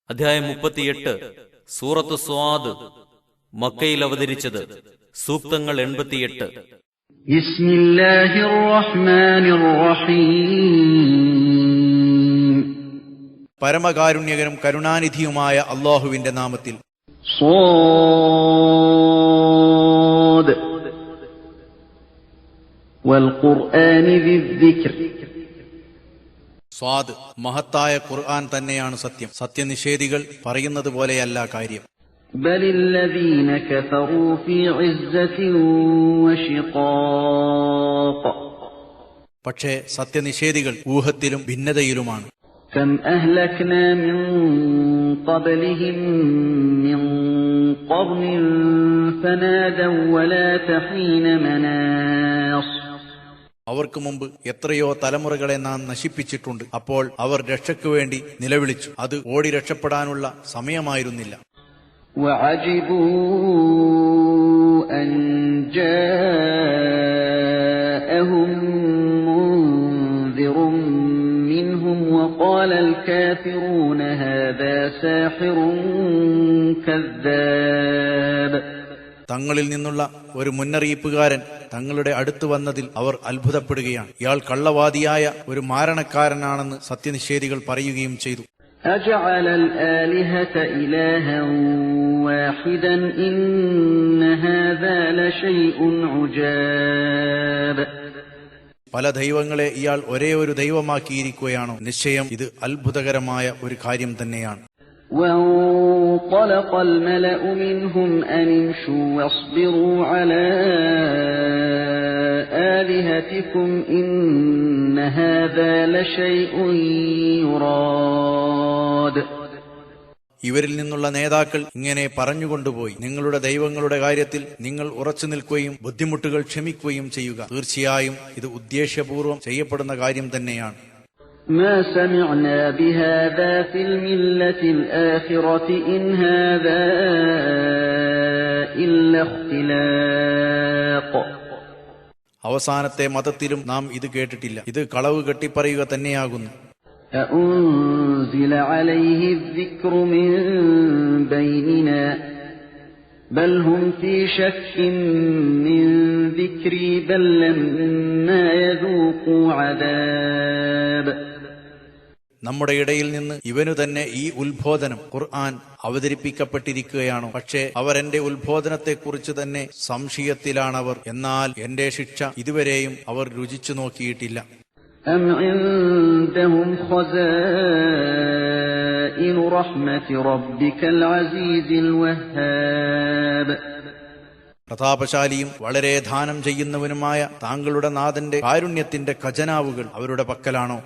അധ്യായം 38. സൂറത്ത് സ്വാദ്. മക്കയിൽ അവതരിച്ചത്. സൂക്തങ്ങൾ 88. ബിസ്മില്ലാഹിർ റഹ്മാനിർ റഹീം. പരമകാരുണ്യകനും കരുണാനിധിയുമായ അല്ലാഹുവിന്റെ നാമത്തിൽ. സ്വാദ് വൽ ഖുർആനി ദിക്ർ. സ്വാദ്, മഹത്തായ ഖുർആൻ തന്നെയാണ് സത്യം. സത്യനിഷേധികൾ പറയുന്നത് പോലെയല്ല കാര്യം. ബലില്ലദീന കഫറൂ ഫീ ഇസ്സത്തിൻ വശിഖാഖ്. പക്ഷേ സത്യനിഷേധികൾ ഊഹത്തിലും ഭിന്നതയിലുമാണ്. കം അഹ്ലക്നാ മിൻ ഖബ്ലിഹിം മിൻ ഖർനിൻ ഫനാദൗ വലാ തഹീന മനാസ്. അവർക്ക് മുമ്പ് എത്രയോ തലമുറകളെ നാം നശിപ്പിച്ചിട്ടുണ്ട്. അപ്പോൾ അവർ രക്ഷയ്ക്കു വേണ്ടി നിലവിളിച്ചു. അത് ഓടി രക്ഷപ്പെടാനുള്ള സമയമായിരുന്നില്ല. വഅജിബൂ അൻ ജാഅഹും മുൻദിറും മിൻഹും വഖാലൽ കാഫിറൂന ഹാദാ സാഹിറുൻ കദ്ദാബ്. തങ്ങളിൽ നിന്നുള്ള ഒരു മുന്നറിയിപ്പുകാരൻ തങ്ങളുടെ അടുത്ത് വന്നതിൽ അവർ അത്ഭുതപ്പെടുകയാണ്. ഇയാൾ കള്ളവാദിയായ ഒരു മാരണക്കാരനാണെന്ന് സത്യനിഷേധികൾ പറയുകയും ചെയ്തു. അജഅലൽ ആലിഹത ഇലാഹൻ വാഹിദൻ ഇന്ന ഹാദാ ലശൈഉൻ ഉജാബ്. പല ദൈവങ്ങളെ ഇയാൾ ഒരേ ഒരു ദൈവമാക്കിയിരിക്കുകയാണോ? നിശ്ചയം ഇത് അത്ഭുതകരമായ ഒരു കാര്യം തന്നെയാണ്. وانطلق الملأ منهم أن امشوا واصبروا على آلهتكم إن هذا لشيء يراد. ഇവരിൽ നിന്നുള്ള നേതാക്കൾ ഇങ്ങനെ പറഞ്ഞുകൊണ്ടുപോയി, നിങ്ങളുടെ ദൈവങ്ങളുടെ കാര്യത്തിൽ നിങ്ങൾ ഉറച്ചു നിൽക്കുകയും ബുദ്ധിമുട്ടുകൾ ക്ഷമിക്കുകയും ചെയ്യുക. തീർച്ചയായും ഇത് ഉദ്ദേശ്യപൂർവ്വം ചെയ്യപ്പെടുന്ന കാര്യം തന്നെയാണ്. ما سمعنا بهذا في الملة الآخرة إن هذا إلا اختلاق. അവസാനത്തെ മതത്തിലും നാം ഇത് കേട്ടിട്ടില്ല. ഇത് കളവ് കെട്ടിപ്പറയുക തന്നെയാകുന്നു. أأنزل عليه الذكر من بيننا بل هم في شك من ذكري بل لما يذوقوا عذاب. നമ്മുടെ ഇടയിൽ നിന്ന് ഇവനു തന്നെ ഈ ഉത്ബോധനം ഖുർആൻ അവതരിപ്പിക്കപ്പെട്ടിരിക്കുകയാണോ? പക്ഷേ അവർ എന്റെ ഉത്ബോധനത്തെക്കുറിച്ച് തന്നെ സംശയത്തിലാണവർ. എന്നാൽ എന്റെ ശിക്ഷ ഇതുവരെയും അവർ രുചിച്ചു നോക്കിയിട്ടില്ല. أم عندهم خزائن رحمة ربك العزيز الوهاب. പ്രതാപശാലിയും വളരെ ദാനം ചെയ്യുന്നവനുമായ താങ്കളുടെ നാഥന്റെ കാരുണ്യത്തിന്റെ ഖജനാവുകൾ അവരുടെ പക്കലാണോ?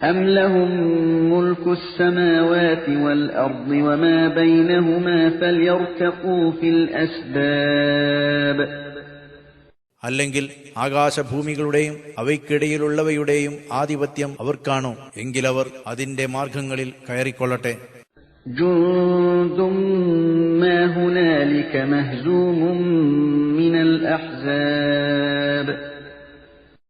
أم لهم ملك السماوات والأرض وما بينهما فليرتقوا في الأسباب. അല്ലെങ്കിൽ ആകാശഭൂമികളുടെയും അവയ്ക്കിടയിലുള്ളവയുടെയും ആധിപത്യം അവർക്കാണോ? എങ്കിലവർ അതിന്റെ മാർഗങ്ങളിൽ കയറിക്കൊള്ളട്ടെ. جند ما هنالك مهزوم من الأحزاب.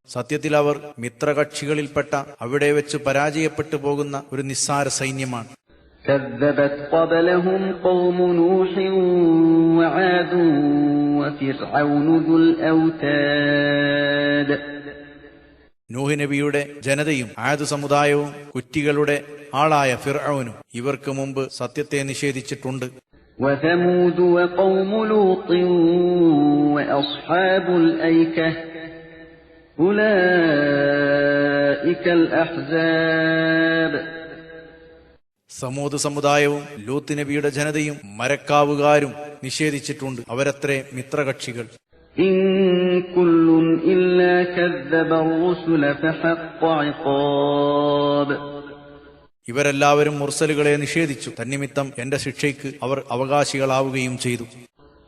സത്യത്തിൽ അവർ മിത്രകക്ഷികളിൽപ്പെട്ട അവിടെ വെച്ച് പരാജയപ്പെട്ടു പോകുന്ന ഒരു നിസ്സാര സൈന്യമാണ്. كذبت قبلهم قوم نوح وعاد وفرعون ذو الأوتاد. നൂഹ് നബിയുടെ ജനതയും ആദ് സമുദായവും കുറ്റികളുടെ ആളായ ഫിർഔനും ഇവർക്ക് മുമ്പ് സത്യത്തെ നിഷേധിച്ചിട്ടുണ്ട്. وثمود وقوم لوط وأصحاب الأيكة أولئك الأحزاب. സമൂദ് സമുദായവും ലൂത്ത് നബിയുടെ ജനതയും മരക്കാവുകാരും നിഷേധിച്ചിട്ടുണ്ട്. അവരത്രേ മിത്രകക്ഷികൾ. إن كل إلا كذب الرسل فحق عقاب. ഇവരെല്ലാവരും മുർസലുകളെ നിഷേധിച്ചു. തന്നിമിത്തം എന്റെ ശിക്ഷയ്ക്ക് അവർ അവകാശികളാവുകയും ചെയ്തു.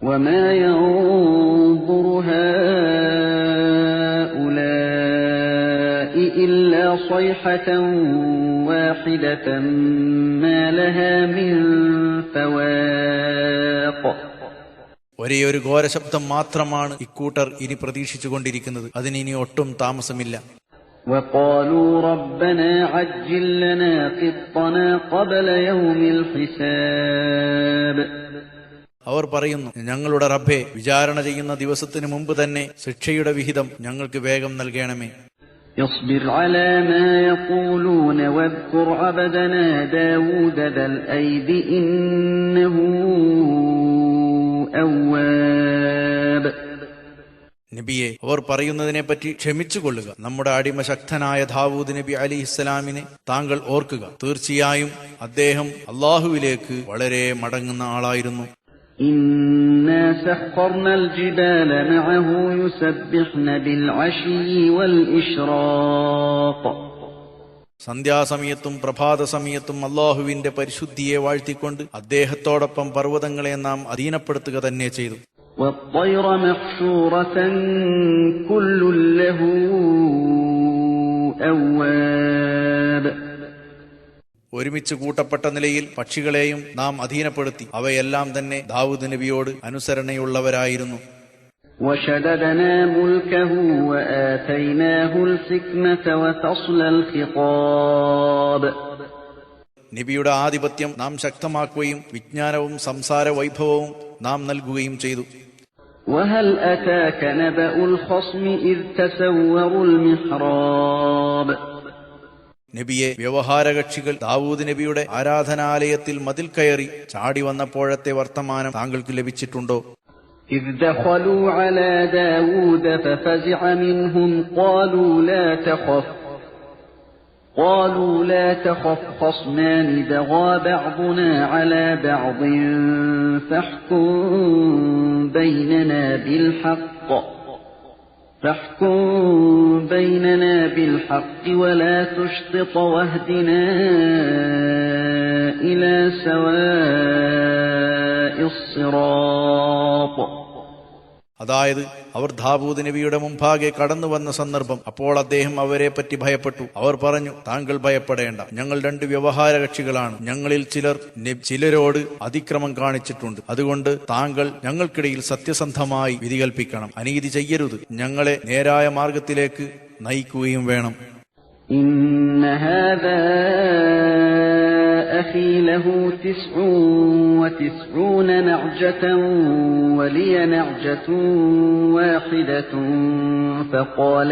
وما ينظر هؤلاء إلا صيحة واحدة ما لها من فواق. ഒരേയൊരു ഘോരശബ്ദം മാത്രമാണ് ഇക്കൂട്ടർ ഇനി പ്രതീക്ഷിച്ചുകൊണ്ടിരിക്കുന്നത്. അതിനി ഒട്ടും താമസമില്ല. وقالوا ربنا عجل لنا قطنا قبل يوم الحساب. അവർ പറയുന്നു, ഞങ്ങളുടെ റബ്ബേ, വിചാരണ ചെയ്യുന്ന ദിവസത്തിന് മുമ്പ് തന്നെ ശിക്ഷയുടെ വിഹിതം ഞങ്ങൾക്ക് വേഗം നൽകണമേ. اصبر على ما يقولون واذكر عبدنا داود ذا الأيد إنه أواب. നബിയെ, അവർ പറയുന്നതിനെപ്പറ്റി ക്ഷമിച്ചുകൊള്ളുക. നമ്മുടെ അടിമ ശക്തനായ ദാവൂദ് നബി അലിഹിസ്സലാമിനെ താങ്കൾ ഓർക്കുക. തീർച്ചയായും അദ്ദേഹം അള്ളാഹുവിലേക്ക് വളരെ മടങ്ങുന്ന ആളായിരുന്നു. إنا سخرنا الجبال معه يسبحن بالعشي والإشراق. സന്ധ്യാസമയത്തും പ്രഭാത സമയത്തും അള്ളാഹുവിന്റെ പരിശുദ്ധിയെ വാഴ്ത്തിക്കൊണ്ട് അദ്ദേഹത്തോടൊപ്പം പർവ്വതങ്ങളെ നാം അധീനപ്പെടുത്തുക തന്നെ ചെയ്തു. والطير محشورة كل له أواب. ഒരുമിച്ച് കൂട്ടപ്പെട്ട നിലയിൽ പക്ഷികളെയും നാം അധീനപ്പെടുത്തി. അവയെല്ലാം തന്നെ ദാവൂദ് നബിയോട് അനുസരണയുള്ളവരായിരുന്നു. وشددنا ملكه وآتيناه الحكمة وفصل الخطاب. നബിയുടെ ആധിപത്യം നാം ശക്തമാക്കുകയും വിജ്ഞാനവും സംസാര വൈഭവവും നാം നൽകുകയും ചെയ്തു. وهل أتاك نبأ الخصم إذ تسوروا المحراب. നബിയെ, വ്യവഹാരകക്ഷികൾ ദാവൂദ് നബിയുടെ ആരാധനാലയത്തിൽ മതിൽ കയറി ചാടി വന്നപ്പോഴത്തെ വർത്തമാനം താങ്കൾക്ക് ലഭിച്ചിട്ടുണ്ടോ? إذ دخلوا على داود ففزع منهم قالوا لا تخف خصمان بغى بعضنا على بعض فاحكم بيننا بالحق ولا تشطط واهدنا إلى سواء الصراط. അതായത് അവർ ദാവൂദ് നബിയുടെ മുമ്പാകെ കടന്നു വന്ന സന്ദർഭം. അപ്പോൾ അദ്ദേഹം അവരെ പറ്റി ഭയപ്പെട്ടു. അവർ പറഞ്ഞു, താങ്കൾ ഭയപ്പെടേണ്ട, ഞങ്ങൾ രണ്ട് വ്യവഹാര കക്ഷികളാണ്. ഞങ്ങളിൽ ചിലരോട് അതിക്രമം കാണിച്ചിട്ടുണ്ട്. അതുകൊണ്ട് താങ്കൾ ഞങ്ങൾക്കിടയിൽ സത്യസന്ധമായി വിധി കൽപ്പിക്കണം. അനീതി ചെയ്യരുത്. ഞങ്ങളെ നേരായ മാർഗത്തിലേക്ക് നയിക്കുകയും വേണം. إن هذا أخي له 99 نعجة ولي نعجة واحدة فقال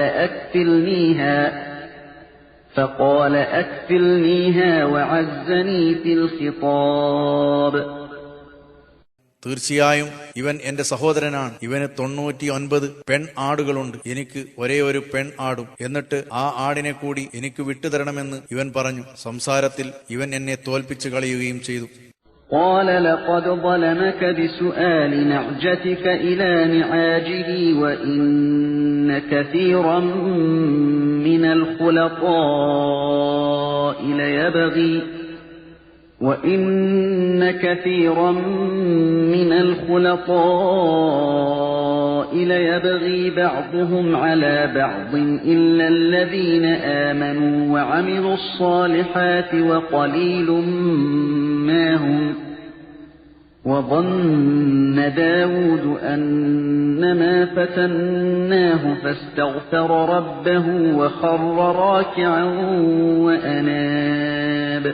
أكفلنيها وعزني في الخطاب. തീർച്ചയായും ഇവൻ എന്റെ സഹോദരനാണ്. ഇവന് 99 പെൺ ആടുകളുണ്ട്. എനിക്ക് ഒരേ ഒരു പെൺ ആടും. എന്നിട്ട് ആ ആടിനെ കൂടി എനിക്ക് വിട്ടുതരണമെന്ന് ഇവൻ പറഞ്ഞു. സംസാരത്തിൽ ഇവൻ എന്നെ തോൽപ്പിച്ചു കളയുകയും ചെയ്തു. قال لقد ظلمك بسؤال نعجتك إلى نعاجه وإن كثيرا من الخلطاء ليبغي بعضهم على بعض إلا الذين آمنوا وعملوا الصالحات وقليل ما هم. وظن داود أنما فتناه فاستغفر ربه وخر راكعا وأناب.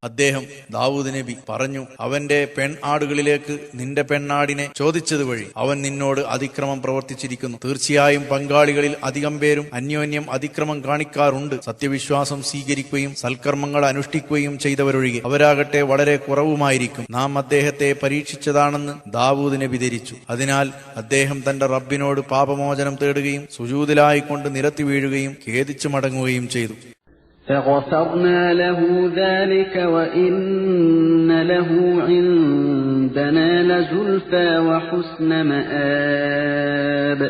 അദ്ദേഹം ദാവൂദ് നബി പറഞ്ഞു, അവന്റെ പെൺ ആടുകളിലേക്ക് നിന്റെ പെണ്ണാടിനെ ചോദിച്ചത് വഴി അവൻ നിന്നോട് അതിക്രമം പ്രവർത്തിച്ചിരിക്കുന്നു. തീർച്ചയായും പങ്കാളികളിൽ അധികം പേരും അന്യോന്യം അതിക്രമം കാണിക്കാറുണ്ട്. സത്യവിശ്വാസം സ്വീകരിക്കുകയും സൽക്കർമ്മങ്ങൾ അനുഷ്ഠിക്കുകയും ചെയ്തവരൊഴികെ അവരാകട്ടെ വളരെ കുറവുമായിരിക്കും. നാം അദ്ദേഹത്തെ പരീക്ഷിച്ചതാണെന്ന് ദാവൂദ് നബി ധരിച്ചു. അതിനാൽ അദ്ദേഹം തന്റെ റബ്ബിനോട് പാപമോചനം തേടുകയും സുജൂദിലായിക്കൊണ്ട് നിരത്തി വീഴുകയും ഖേദിച്ചു മടങ്ങുകയും ചെയ്തു. فغفرنا له ذلك وإن له عندنا لزلفى وحسن مآب.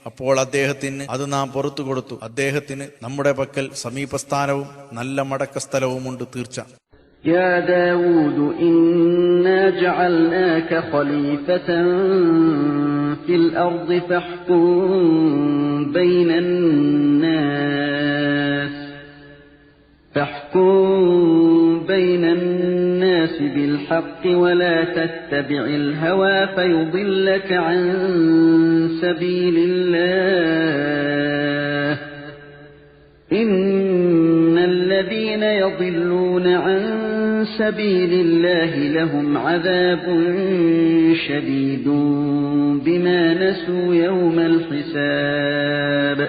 അപ്പോൾ അദ്ദേഹത്തിന് അത് നാം പുറത്തു കൊടുത്തു. അദ്ദേഹത്തിന് നമ്മുടെ പക്കൽ സമീപസ്ഥാനവും നല്ല മടക്കസ്ഥലവുമുണ്ട് തീർച്ച. يا داود إنا جعلناك خليفة في الأرض فاحكم بين الناس بالحق ولا تتبع الهوى فيضلك عن سبيل الله يضلون عن سبيل الله لهم عذاب شديد بما نسوا يوم الحساب.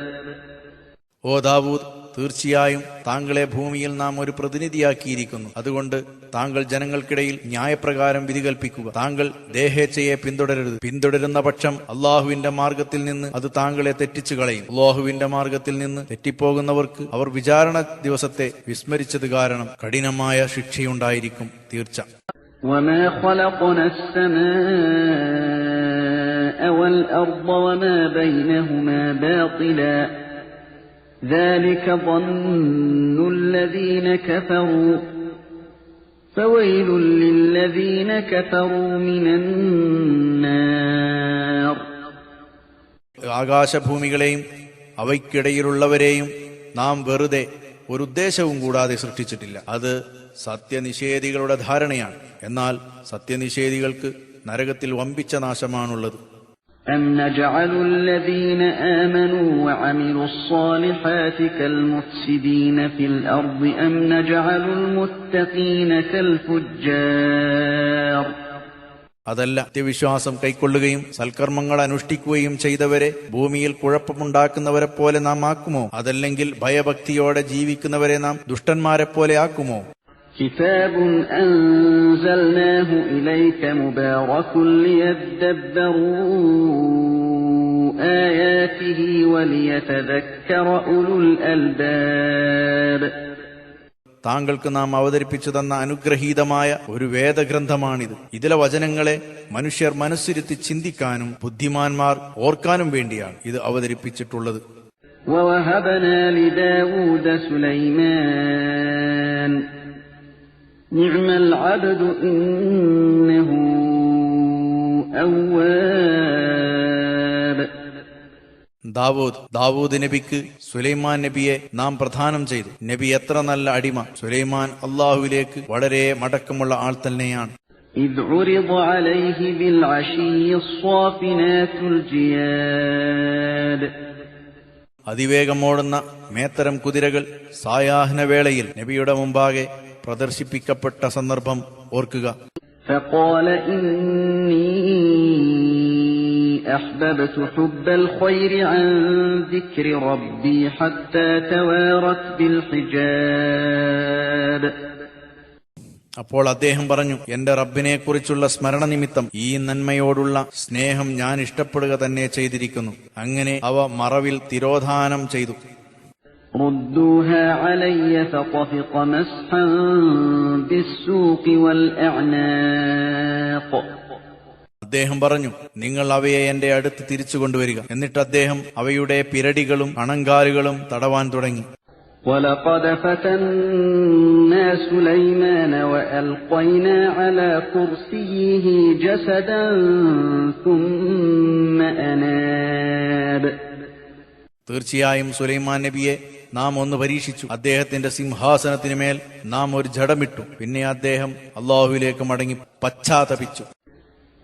ഓ ദാവൂദ്, തീർച്ചയായും താങ്കളെ ഭൂമിയിൽ നാം ഒരു പ്രതിനിധിയാക്കിയിരിക്കുന്നു. അതുകൊണ്ട് താങ്കൾ ജനങ്ങൾക്കിടയിൽ ന്യായപ്രകാരം വിധി കൽപ്പിക്കുക. താങ്കൾ ദേഹേച്ഛയെ പിന്തുടരരുത്. പിന്തുടരുന്ന പക്ഷം അള്ളാഹുവിന്റെ മാർഗത്തിൽ നിന്ന് അത് താങ്കളെ തെറ്റിച്ചു കളയും. അള്ളാഹുവിന്റെ മാർഗത്തിൽ നിന്ന് തെറ്റിപ്പോകുന്നവർക്ക് അവർ വിചാരണ ദിവസത്തെ വിസ്മരിച്ചത് കാരണം കഠിനമായ ശിക്ഷയുണ്ടായിരിക്കും തീർച്ച. وما خلقنا السماء والأرض وما بينهما باطلا ذلك ظن الذين كفروا فويل للذين كفروا من النار. ആകാശഭൂമികളെയും അവയ്ക്കിടയിലുള്ളവരെയും നാം വെറുതെ ഒരു ഉദ്ദേശവും കൂടാതെ സൃഷ്ടിച്ചിട്ടില്ല. അത് സത്യനിഷേധികളുടെ ധാരണയാണ്. എന്നാൽ സത്യനിഷേധികൾക്ക് നരകത്തിൽ വമ്പിച്ച നാശമാണുള്ളത്. أَمْ نَجْعَلُ الَّذِينَ آمَنُوا وَعَمِلُوا الصَّالِحَاتِ كَالْمُفْسِدِينَ فِي الْأَرْضِ أَمْ نَجْعَلُ الْمُتَّقِينَ كَالْفُجَّارِ. അതല്ല, സത്യവിശ്വാസം കൈക്കൊള്ളുകയും സൽക്കർമ്മങ്ങൾ അനുഷ്ഠിക്കുകയും ചെയ്തവരെ ഭൂമിയിൽ കുഴപ്പമുണ്ടാക്കുന്നവരെ പോലെ നാം ആക്കുമോ? അതല്ലെങ്കിൽ ഭയഭക്തിയോടെ ജീവിക്കുന്നവരെ നാം ദുഷ്ടന്മാരെ പോലെ ആക്കുമോ? كتاب أنزلناه إليك مبارك ليدبروا آياته وليتذكر أولو الألباب. താങ്കൾക്ക് നാം അവതരിപ്പിച്ചു തന്ന അനുഗ്രഹീതമായ ഒരു വേദഗ്രന്ഥമാണിത്. ഇതിലെ വചനങ്ങളെ മനുഷ്യർ മനസ്സിരുത്തി ചിന്തിക്കാനും ബുദ്ധിമാന്മാർ ഓർക്കാനും വേണ്ടിയാണ് ഇത് അവതരിപ്പിച്ചിട്ടുള്ളത്. ووهبنا لداود سليمان نعم العبد إنه أواب. ദാവൂദ് നബിക്ക് സുലൈമാൻ നബിയെ നാം പ്രദാനം ചെയ്തു. നബി എത്ര നല്ല അടിമ! സുലൈമാൻ അള്ളാഹുവിലേക്ക് വളരെ മടക്കമുള്ള ആൾ തന്നെയാണ്. إذ عرض عليه بالعشي الصافنات الجياد. അതിവേഗമോടുന്ന മേത്തരം കുതിരകൾ സായാഹ്ന വേളയിൽ നബിയുടെ മുമ്പാകെ പ്രദർശിപ്പിക്കപ്പെട്ട സന്ദർഭം ഓർക്കുക. فقال إني أحببت حب الخير عن ذكر ربي حتى توارت بالحجاب. അപ്പോൾ അദ്ദേഹം പറഞ്ഞു, എന്റെ റബ്ബിനെ കുറിച്ചുള്ള സ്മരണ നിമിത്തം ഈ നന്മയോടുള്ള സ്നേഹം ഞാൻ ഇഷ്ടപ്പെടുക തന്നെ ചെയ്തിരിക്കുന്നു. അങ്ങനെ അവ മറവിൽ തിരോധാനം ചെയ്തു. ردوها علي فطفق مسحا بالسوق والأعناق. അദ്ദേഹം പറഞ്ഞു, നിങ്ങൾ അവയെ എന്റെ അടുത്ത് തിരിച്ചു കൊണ്ടുവരിക. എന്നിട്ട് അദ്ദേഹം അവയുടെ പിരടികളും അണങ്കാലുകളും തടവാൻ തുടങ്ങി. ولقد فتنا سليمان وألقينا على كرسيه جسدا ثم أناب. തീർച്ചയായും സുലൈമാൻ നബിയെ നാം ഒന്ന് പരീക്ഷിച്ചു. അദ്ദേഹത്തിന്റെ സിംഹാസനത്തിനുമേൽ നാം ഒരു ജഡമിട്ടു. പിന്നെ അദ്ദേഹം അള്ളാഹുവിലേക്ക് മടങ്ങി പശ്ചാത്തപിച്ചു.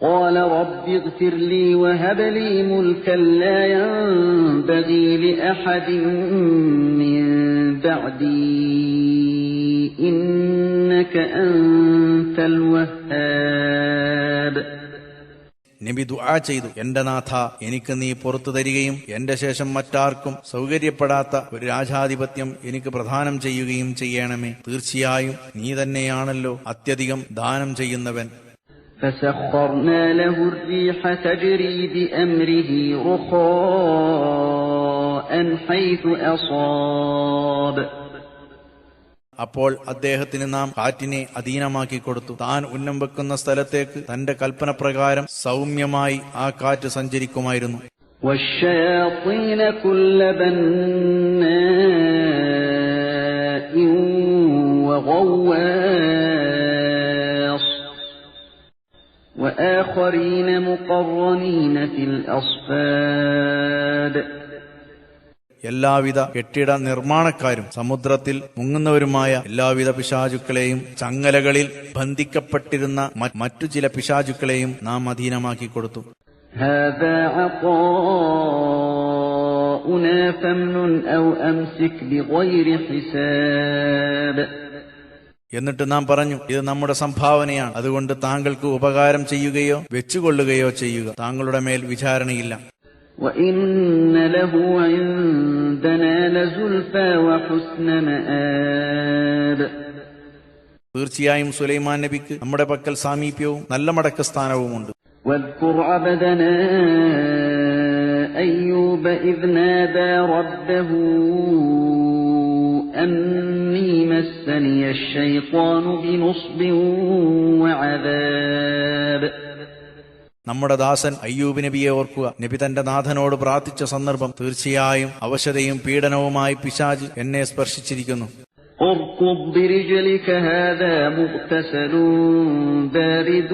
قال رب اغفر لي وهب لي ملكا لا ينبغي لأحد من بعدي إنك أنت الوهاب. നബി ദുആ ചെയ്തു, എന്റെ നാഥ, എനിക്ക് നീ പുറത്തു തരികയും എന്റെ ശേഷം മറ്റാർക്കും സൗകര്യപ്പെടാത്ത ഒരു രാജാധിപത്യം എനിക്ക് പ്രദാനം ചെയ്യുകയും ചെയ്യണമേ. തീർച്ചയായും നീ തന്നെയാണല്ലോ അത്യധികം ദാനം ചെയ്യുന്നവൻ. فسخرنا له الريح تجري بأمره رخاء حيث أصاب. അപ്പോൾ അദ്ദേഹത്തിന് നാം കാറ്റിനെ അധീനമാക്കി കൊടുത്തു. താൻ ഉന്നം വെക്കുന്ന സ്ഥലത്തേക്ക് തന്റെ കൽപ്പന പ്രകാരം സൗമ്യമായി ആ കാറ്റ് സഞ്ചരിക്കുമായിരുന്നു. والشياطين كل بناء وغواص وآخرين مقرنين في الأصفاد. എല്ലാവിധ കെട്ടിട നിർമ്മാണക്കാരും സമുദ്രത്തിൽ മുങ്ങുന്നവരുമായ എല്ലാവിധ പിശാചുക്കളെയും ചങ്ങലകളിൽ ബന്ധിക്കപ്പെട്ടിരുന്ന മറ്റു ചില പിശാചുക്കളെയും നാം അധീനമാക്കി കൊടുത്തു. هذا عطاؤنا فامنن أو أمسك بغير حساب. എന്നിട്ട് നാം പറഞ്ഞു, ഇത് നമ്മുടെ സംഭാവനയാണ്, അതുകൊണ്ട് താങ്കൾക്ക് ഉപകാരം ചെയ്യുകയോ വെച്ചുകൊള്ളുകയോ ചെയ്യുക, താങ്കളുടെ മേൽ വിചാരണയില്ല. وَإِنَّ لَهُ عِندَنَا لَزُلْفَىٰ وَحُسْنَ مَآبٍ. തീർച്ചയായും സുലൈമാൻ നബിക്ക് നമ്മുടെ പക്കൽ സാമീപ്യവും നല്ല മടക്കസ്ഥാനവുമുണ്ട്. واذكر عبدنا أيوب إذ نادى ربه أني مسني الشيطان بنصب وعذاب. നമ്മുടെ ദാസൻ അയ്യൂബ് നബിയെ ഓർക്കുക. നബി തന്റെ നാഥനോട് പ്രാർത്ഥിച്ച സന്ദർഭം, തീർച്ചയായും അവശതയും പീഡനവുമായി പിശാച് എന്നെ സ്പർശിച്ചിരിക്കുന്നു. اركض برجلك هذا مغتسل بارد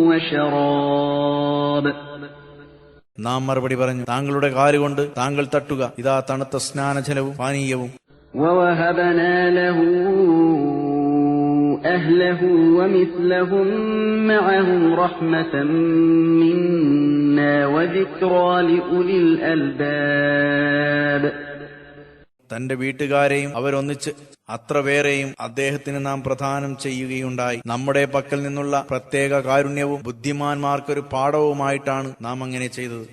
وشراب. നാം മറുപടി പറഞ്ഞു, താങ്കളുടെ കാലുകൊണ്ട് താങ്കൾ തട്ടുക, ഇതാ തണുത്ത സ്നാനജലവും പാനീയവും. ووهبنا له أهله ومثلهم معهم رحمة منا وذكرى لأولي الألباب. തന്റെ വീട്ടുകാരെയും അവരൊന്നിച്ച് അത്ര വേറെയും അദ്ദേഹത്തിന് നാം പ്രദാനം ചെയ്യുകയുണ്ടായി. നമ്മുടെ പക്കൽ നിന്നുള്ള പ്രത്യേക കാരുണ്യവും ബുദ്ധിമാന്മാർക്കൊരു പാഠവുമായിട്ടാണ് നാം അങ്ങനെ ചെയ്തത്.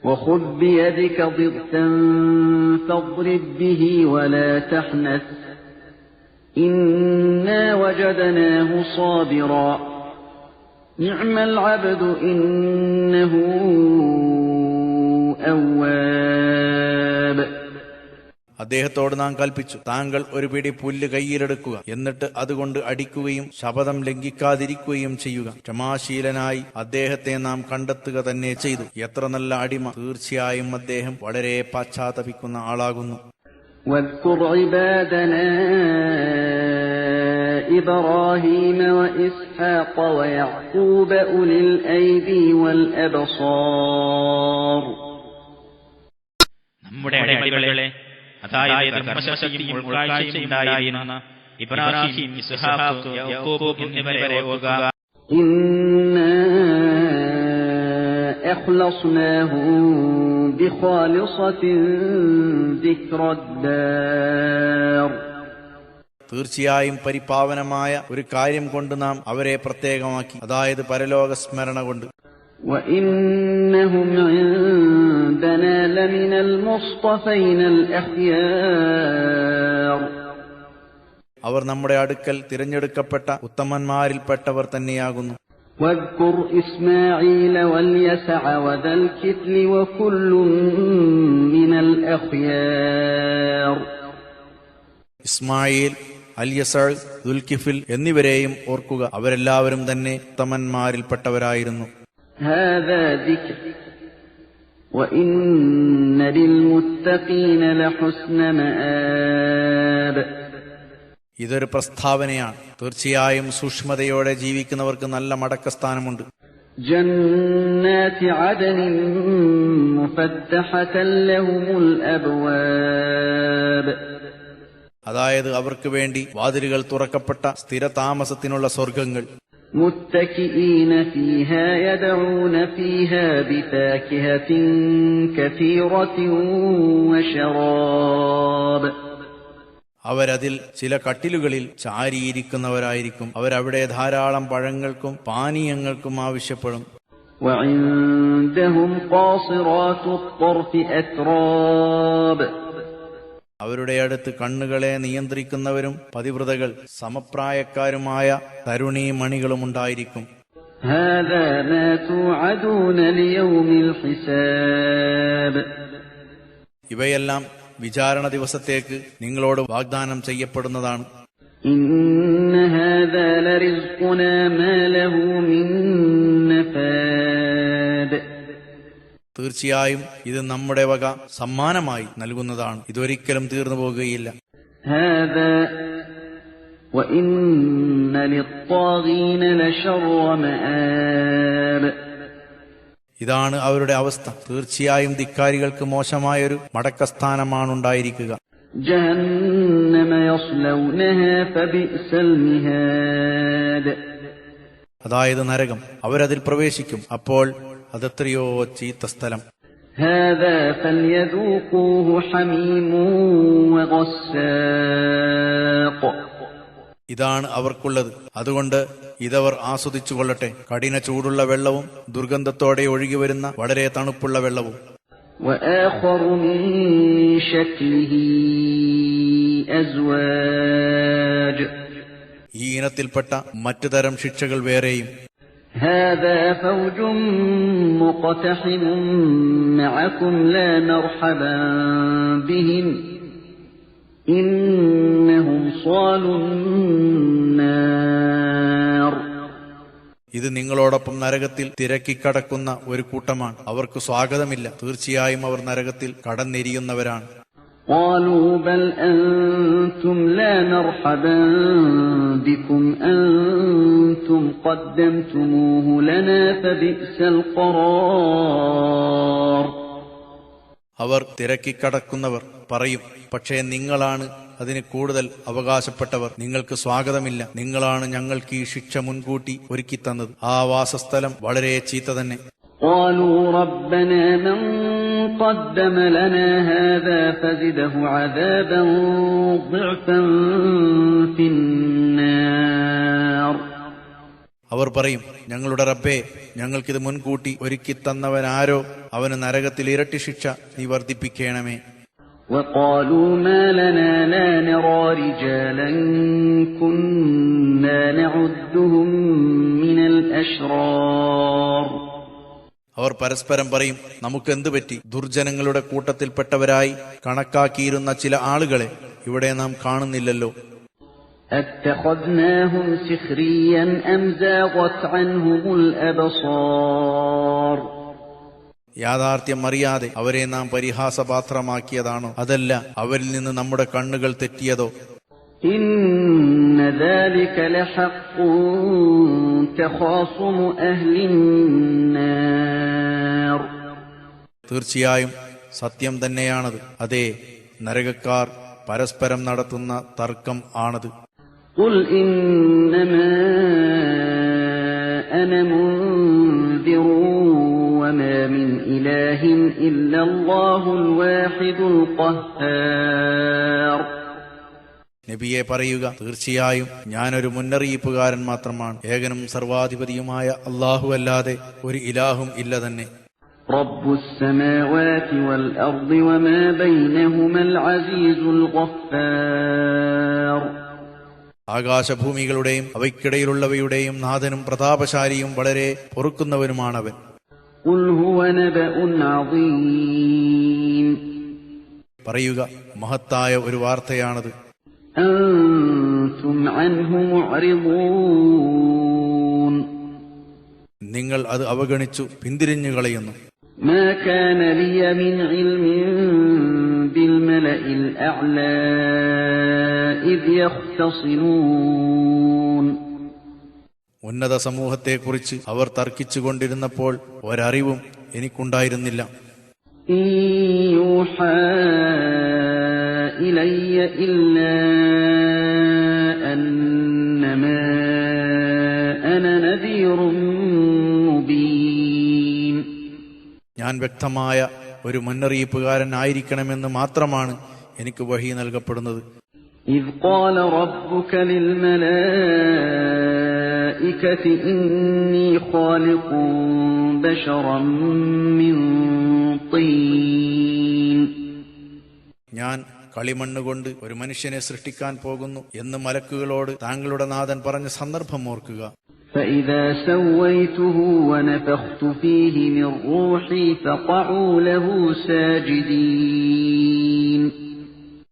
وخذ بيدك ضغثا فاضرب به ولا تحنث إنا وجدناه صابرا نعم العبد إنه أواب. അദ്ദേഹത്തോട് നാം കൽപ്പിച്ചു, താങ്കൾ ഒരു പിടി പുല്ല് കയ്യിലെടുക്കുക, എന്നിട്ട് അതുകൊണ്ട് അടിക്കുകയും ശപഥം ലംഘിക്കാതിരിക്കുകയും ചെയ്യുക. ക്ഷമാശീലനായി അദ്ദേഹത്തെ നാം കണ്ടെത്തുക തന്നെ ചെയ്തു. എത്ര നല്ല അടിമ! തീർച്ചയായും അദ്ദേഹം വളരെ പശ്ചാത്തപിക്കുന്ന ആളാകുന്നു. واذكر عبادنا إبراهيم وإسحاق ويعقوب أولي الأيدي والأبصار. നമ്മുടെ അടിമകളെ, അതായത് ധർമ്മശക്തിയും ഉൾക്കാഴ്ചയും ഉണ്ടായിരുന്ന ഇബ്രാഹിം, ഇസ്ഹാഖ്, യാക്കൂബ് എന്നിവരെ ഓർക്കുക. إنا أخلصناهم بخالصة ذكر الدار. തീർച്ചയായും പരിപാവനമായ ഒരു കാര്യം കൊണ്ട് നാം അവരെ പ്രത്യേകമാക്കി, അതായത് പരലോക സ്മരണ കൊണ്ട്. وإنهم عندنا لمن المصطفين الأخيار. അവർ നമ്മുടെ അടുക്കൽ തിരഞ്ഞെടുക്കപ്പെട്ട ഉത്തമന്മാരിൽപ്പെട്ടവർ തന്നെയാകുന്നു. واذكر إسماعيل واليسع وذا الكفل وكل من الأخيار. ഇസ്മായിൽ, അൽയസൾ, ദുൽകിഫിൽ എന്നിവരെയും ഓർക്കുക. അവരെല്ലാവരും തന്നെ ഉത്തമന്മാരിൽപ്പെട്ടവരായിരുന്നു. هذا ذكر وإن للمتقين لحسن مآب. ഇതൊരു പ്രസ്താവനയാണ്. തീർച്ചയായും സൂക്ഷ്മതയോടെ ജീവിക്കുന്നവർക്ക് നല്ല മടക്കസ്ഥാനമുണ്ട്. جنات عدن مفتحة لهم الأبواب. അതായത് അവർക്ക് വേണ്ടി വാതിലുകൾ തുറക്കപ്പെട്ട സ്ഥിരതാമസത്തിനുള്ള സ്വർഗങ്ങൾ. متكئين فيها يدعون فيها بفاكهة كثيرة وشراب. അവരതിൽ ചില കട്ടിലുകളിൽ ചാരിയിരിക്കുന്നവരായിരിക്കും. അവരവിടെ ധാരാളം പഴങ്ങൾക്കും പാനീയങ്ങൾക്കും ആവശ്യപ്പെടും. وعندهم قاصرات الطرف أتراب. അവരുടെ അടുത്ത് കണ്ണുകളെ നിയന്ത്രിക്കുന്നവരും പതിവ്രതകൾ സമപ്രായക്കാരുമായ തരുണീമണികളുമുണ്ടായിരിക്കും. هذا ما توعدون ليوم الحساب. ഇവയെല്ലാം വിചാരണ ദിവസത്തേക്ക് നിങ്ങളോട് വാഗ്ദാനം ചെയ്യപ്പെടുന്നതാണ്. إن هذا لرزقنا ما له من نفاد. തീർച്ചയായും ഇത് നമ്മുടെ വക സമ്മാനമായി നൽകുന്നതാണ്. ഇതൊരിക്കലും തീർന്നു പോകുകയില്ല. هذا وإن للطاغين لشر مآب. ഇതാണ് അവരുടെ അവസ്ഥ. തീർച്ചയായും ധിക്കാരികൾക്ക് മോശമായൊരു മടക്കസ്ഥാനമാണുണ്ടായിരിക്കുക. جهنم يصلونها فبئس المهاد. അതായത് നരകം. അവരതിൽ പ്രവേശിക്കും. അപ്പോൾ അതെത്രയോ ചീത്ത സ്ഥലം. هذا فليذوقوه حميم وغساق. ഇതാണ് അവർക്കുള്ളത്. അതുകൊണ്ട് ഇതവർ ആസ്വദിച്ചുകൊള്ളട്ടെ. കഠിന ചൂടുള്ള വെള്ളവും ദുർഗന്ധത്തോടെ ഒഴുകിവരുന്ന വളരെ തണുപ്പുള്ള വെള്ളവും. وآخر من شكله أزواج ഈ ഇനത്തിൽപ്പെട്ട മറ്റു തരം ശിക്ഷകൾ വേറെയും. هذا فوج مقتحم معكم لا مرحبا بهم إنهم صالوا النار. ഇത് നിങ്ങളോടൊപ്പം നരകത്തിൽ തിരക്കിക്കടക്കുന്ന ഒരു കൂട്ടമാണ്. അവർക്ക് സ്വാഗതമില്ല. തീർച്ചയായും അവർ നരകത്തിൽ കടന്നെരിയുന്നവരാണ്. قالوا بل أنتم لا مرحبا بكم أنتم قدمتموه لنا فبئس القرار. അവർ തിരക്കിക്കടക്കുന്നവർ പറയും, പക്ഷേ നിങ്ങളാണ് അതിന് കൂടുതൽ അവകാശപ്പെട്ടവർ. നിങ്ങൾക്ക് സ്വാഗതമില്ല. നിങ്ങളാണ് ഞങ്ങൾക്ക് ഈ ശിക്ഷ മുൻകൂട്ടി ഒരുക്കിത്തന്നത്. ആ വാസസ്ഥലം വളരെ ചീത്ത തന്നെ. قالوا ربنا من قدم لنا هذا فزده عذابا ضعفا في النار. അവർ പറയും, ഞങ്ങളുടെ റബ്ബേ, ഞങ്ങൾക്കിത് മുൻകൂട്ടി ഒരുക്കിത്തന്നവനാരോ അവന് നരകത്തിൽ ഇരട്ടി ശിക്ഷ നീ വർദ്ധിപ്പിക്കണമേ. وقالوا ما لنا لا نرى رجالا كنا نعدهم من الأشرار. അവർ പരസ്പരം പറയും, നമുക്കെന്ത് പറ്റി? ദുർജനങ്ങളുടെ കൂട്ടത്തിൽപ്പെട്ടവരായി കണക്കാക്കിയിരുന്ന ചില ആളുകളെ ഇവിടെ നാം കാണുന്നില്ലല്ലോ. أتخذناهم سخريا أم زاغت عنهم الأبصار. യാഥാർത്ഥ്യം അറിയാതെ അവരെ നാം പരിഹാസപാത്രമാക്കിയതാണോ? അതല്ല അവരിൽ നിന്ന് നമ്മുടെ കണ്ണുകൾ തെറ്റിയതോ? إن ذلك لحق تخاصم أهل النار. തീർച്ചയായും സത്യം തന്നെയാണത്. അതേ, നരകക്കാർ പരസ്പരം നടത്തുന്ന തർക്കം ആണത്. قل إنما أنا منذر وما من إله إلا الله الواحد القهار. നബിയെ പറയുക, തീർച്ചയായും ഞാനൊരു മുന്നറിയിപ്പുകാരൻ മാത്രമാണ്. ഏകനും സർവാധിപതിയുമായ അല്ലാഹു അല്ലാതെ ഒരു ഇലാഹും ഇല്ല തന്നെ. رب السماوات والأرض وما بينهما العزيز الغفار. ആകാശഭൂമികളുടെയും അവയ്ക്കിടയിലുള്ളവയുടെയും നാഥനും പ്രതാപശാലിയും വളരെ പൊറുക്കുന്നവനുമാണവൻ. قل هو نبأ عظيم. പറയുക, മഹത്തായ ഒരു വാർത്തയാണത്. أنتم عنه معرضون. നിങ്ങൾ അത് അവഗണിച്ചു പിന്തിരിഞ്ഞു കളയുന്നു. ما كان لي من علم بالملأ الأعلى إذ يختصمون. ഉന്നത സമൂഹത്തെക്കുറിച്ച് അവർ തർക്കിച്ചുകൊണ്ടിരുന്നപ്പോൾ ഒരറിവും എനിക്കുണ്ടായിരുന്നില്ല. إن يوحى إلي إلا أنما أنا نذير مبين. ഞാൻ വ്യക്തമായ ഒരു മുന്നറിയിപ്പുകാരനായിരിക്കണമെന്ന് മാത്രമാണ് എനിക്ക് വഹി നൽകപ്പെടുന്നത്. إذ قال ربك للملائكة إني خالق بشرا من طين. ഞാൻ കളിമണ്ണുകൊണ്ട് ഒരു മനുഷ്യനെ സൃഷ്ടിക്കാൻ പോകുന്നു എന്ന് മലക്കുകളോട് താങ്കളുടെ നാഥൻ പറഞ്ഞ സന്ദർഭം ഓർക്കുക. فإذا سويته ونفخت فيه من روحي فقعوا له ساجدين.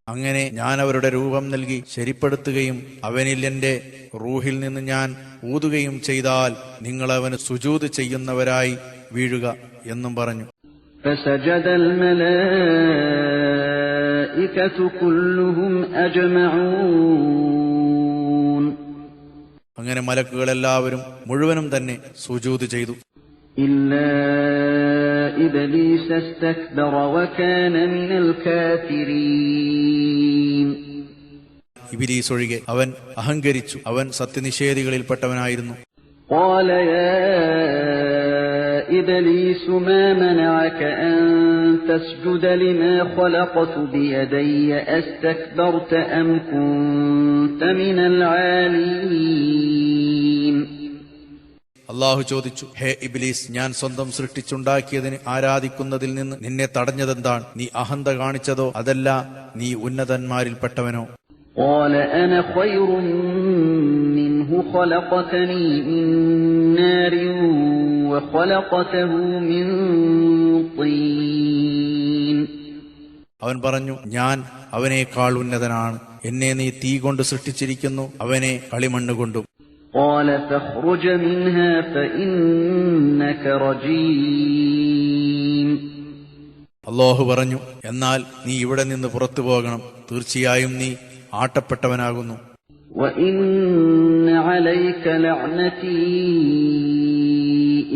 അങ്ങനെ ഞാൻ അവരുടെ രൂപം നൽകി ശരിപ്പെടുത്തുകയും അവനിൽ എന്റെ റൂഹിൽ നിന്ന് ഞാൻ ഊതുകയും ചെയ്താൽ നിങ്ങൾ അവന് സുജൂദ് ചെയ്യുന്നവരായി വീഴുക എന്നും പറഞ്ഞു. فسجد الملائكة كلهم أجمعون. അങ്ങനെ മലക്കുകളെല്ലാവരും മുഴുവനും തന്നെ സുജൂദ് ചെയ്തു. إلا إبليس استكبر وكان من الكافرين. ഇബ്ലീസ് ഒഴികെ അവൻ അഹങ്കരിച്ചു. അവൻ സത്യനിഷേധികളിൽപ്പെട്ടവനായിരുന്നു. قال يا إبليس ما منعك أن تسجد لما خلقت بيدي أستكبرت أم كنت كنت من العالين അള്ളാഹു ചോദിച്ചു, ഹേ ഇബ്ലീസ്, ഞാൻ സ്വന്തം സൃഷ്ടിച്ചുണ്ടാക്കിയതിന് ആരാധിക്കുന്നതിൽ നിന്ന് നിന്നെ തടഞ്ഞതെന്താണ്? നീ അഹന്ത കാണിച്ചതോ അതല്ല നീ ഉന്നതന്മാരിൽപ്പെട്ടവനോ? قال أنا خير منه خلقتني من نار وخلقته من طين അവൻ പറഞ്ഞു, ഞാൻ അവനേക്കാൾ ഉന്നതനാണ്. എന്നെ നീ തീ കൊണ്ട് സൃഷ്ടിച്ചിരിക്കുന്നു, അവനെ കളിമണ്ണ് കൊണ്ടും. قال فاخرج منها فإنك رجيم അല്ലാഹു പറഞ്ഞു, എന്നാൽ നീ ഇവിടെ നിന്ന് പുറത്തു പോകണം, തീർച്ചയായും നീ ആട്ടപ്പെട്ടവനാകുന്നു. وإن عليك لعنتي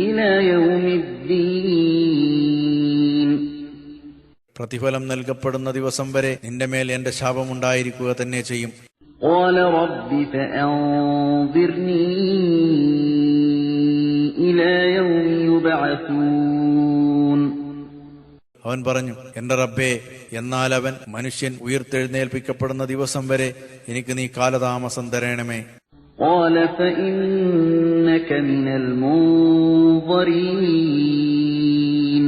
إلى يوم الدين പ്രതിഫലം നൽകപ്പെടുന്ന ദിവസം വരെ നിന്റെ മേൽ എന്റെ ശാപമുണ്ടായിരിക്കുക തന്നെ ചെയ്യും. قال رب فأنظرني إلى يوم يبعثون അവൻ പറഞ്ഞു, എന്റെ റബ്ബേ, എന്നാൽ അവൻ മനുഷ്യൻ ഉയർത്തെഴുന്നേൽപ്പിക്കപ്പെടുന്ന ദിവസം വരെ എനിക്ക് നീ കാലതാമസം തരണമേ. قال فإنك من المنظرين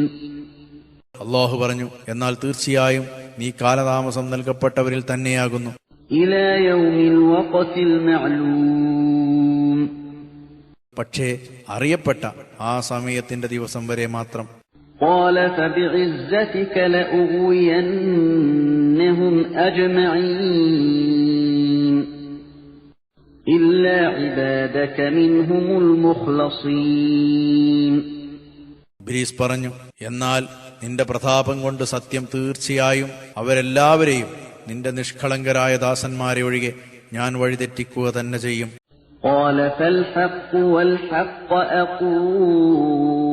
അല്ലാഹു പറഞ്ഞു, എന്നാൽ തീർച്ചയായും നീ കാലതാമസം നൽകപ്പെട്ടവരിൽ തന്നെയാകുന്നു. إلى يوم الوقت المعلوم പക്ഷേ അറിയപ്പെട്ട ആ സമയത്തിന്റെ ദിവസം വരെ മാത്രം. قال فبعزتك لأغوينهم أجمعين إلا عبادك منهم المخلصين ഇബ്ലീസ് പറഞ്ഞു, എന്നാൽ നിന്റെ പ്രതാപം കൊണ്ട് സത്യം, തീർച്ചയായും അവരെല്ലാവരെയും നിന്റെ നിഷ്കളങ്കരായ ദാസന്മാരെ ഒഴികെ ഞാൻ വഴിതെറ്റിക്കുക തന്നെ ചെയ്യും. قال فالحق والحق أقول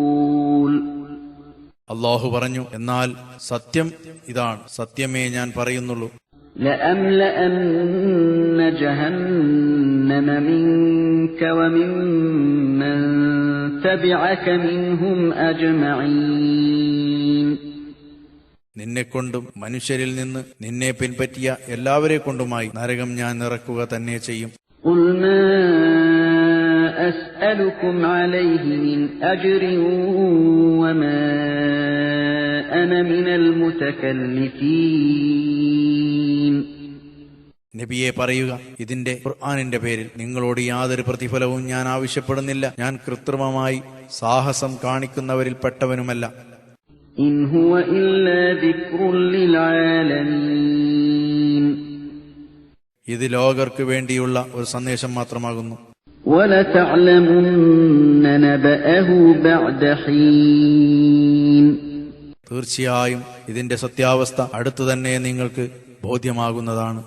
അല്ലാഹു പറഞ്ഞു, എന്നാൽ സത്യം ഇതാണ്, സത്യമേ ഞാൻ പറയുന്നുള്ളൂ. لأملأن جهنم منك وممن تبعك منهم أجمعين നിന്നെക്കൊണ്ടും മനുഷ്യരിൽ നിന്ന് നിന്നെ പിൻപറ്റിയ എല്ലാവരെ കൊണ്ടുമായി നരകം ഞാൻ നിറക്കുക തന്നെ ചെയ്യും. قل ما أسألكم عليه من أجر وما أنا من المتكلفين നബിയെ പറയുക, ഇതിന്റെ ഖുർആനിന്റെ പേരിൽ നിങ്ങളോട് യാതൊരു പ്രതിഫലവും ഞാൻ ആവശ്യപ്പെടുന്നില്ല. ഞാൻ കൃത്രിമമായി സാഹസം കാണിക്കുന്നവരിൽ പെട്ടവനുമല്ല. إن هو إلا ذكر للعالمين ഇത് ലോകർക്ക് വേണ്ടിയുള്ള ഒരു സന്ദേശം മാത്രമാകുന്നു. وَلَتَعْلَمُنَّ نَبَأَهُ بَعْدَ حِينٍ തീർച്ചയായും ഇതിന്റെ സത്യാവസ്ഥ അടുത്തു തന്നെ നിങ്ങൾക്ക് ബോധ്യമാകുന്നതാണ്.